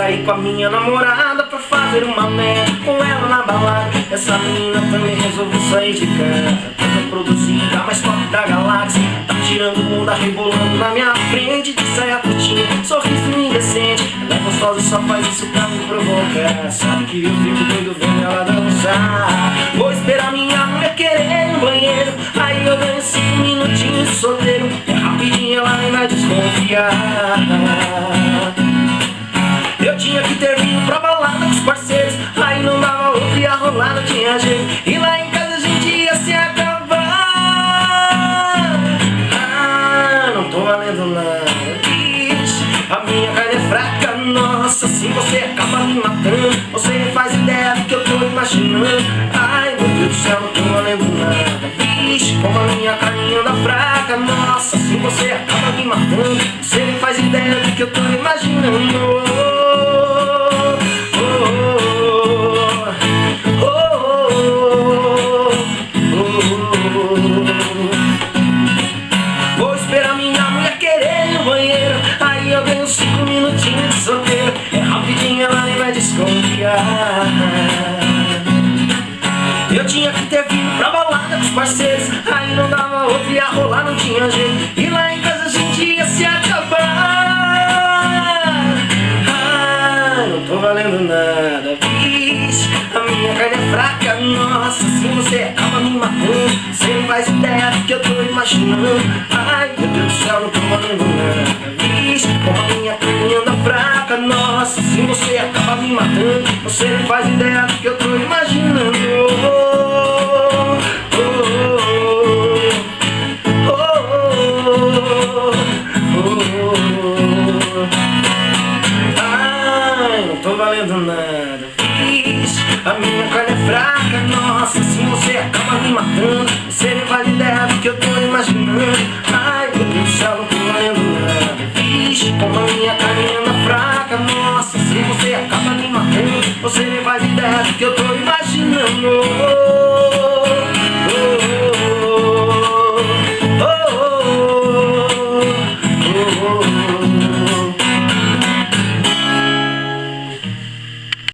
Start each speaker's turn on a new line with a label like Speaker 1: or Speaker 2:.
Speaker 1: saí com a minha namorada pra fazer uma merda com ela na balada. Essa menina também resolveu sair de casa, tenta produzir a mais top da galáxia. Tá tirando onda, rebolando na minha frente, de saia curtinha, sorriso indecente. Ela é gostosa e só faz isso pra me provocar. Sabe que eu fico doido vendo ela dançar. Vou esperar minha mulher querer no banheiro, aí eu ganho 5 minutinhos de solteiro. É rapidinho, ela nem vai desconfiar. Eu tinha que ter vindo pra balada com os parceiros, aí não dava outro, ia rolar, não tinha jeito. E lá em casa a gente ia se acabar. Ah, não tô valendo nada, bicho. A minha carne é fraca, nossa, assim você acaba me matando. Você nem faz ideia do que eu tô imaginando. Ai, meu Deus do céu, não tô valendo nada, bicho. Como a minha carne anda fraca, nossa, assim você acaba me matando. Você nem faz ideia do que eu tô imaginando. Vou esperar minha mulher querer no banheiro, aí eu ganho 5 minutinhos de solteiro. É rapidinho, ela nem vai desconfiar. Eu tinha que ter vindo pra balada com os parceiros, aí não dava outro, ia rolar, não tinha jeito. E lá em casa a gente ia se acabar. Ah, não tô valendo nada, bicho. A minha carne é fraca, nossa, assim você acaba me matando. Você não faz ideia do que eu tô imaginando. Ai, meu Deus do céu, não tô valendo nada, bicho. Como a minha carne anda fraca, nossa, assim você acaba me matando. Você não faz ideia do que eu tô imaginando. Ai, não tô valendo nada, bicho. A minha carne é fraca, nossa, assim você acaba me matando. Você nem faz ideia do que eu tô imaginando. Ai, meu Deus do céu, não tô valendo nada, bicho. Como a minha carne anda fraca, nossa, assim você acaba me matando. Você nem faz ideia do que eu tô imaginando.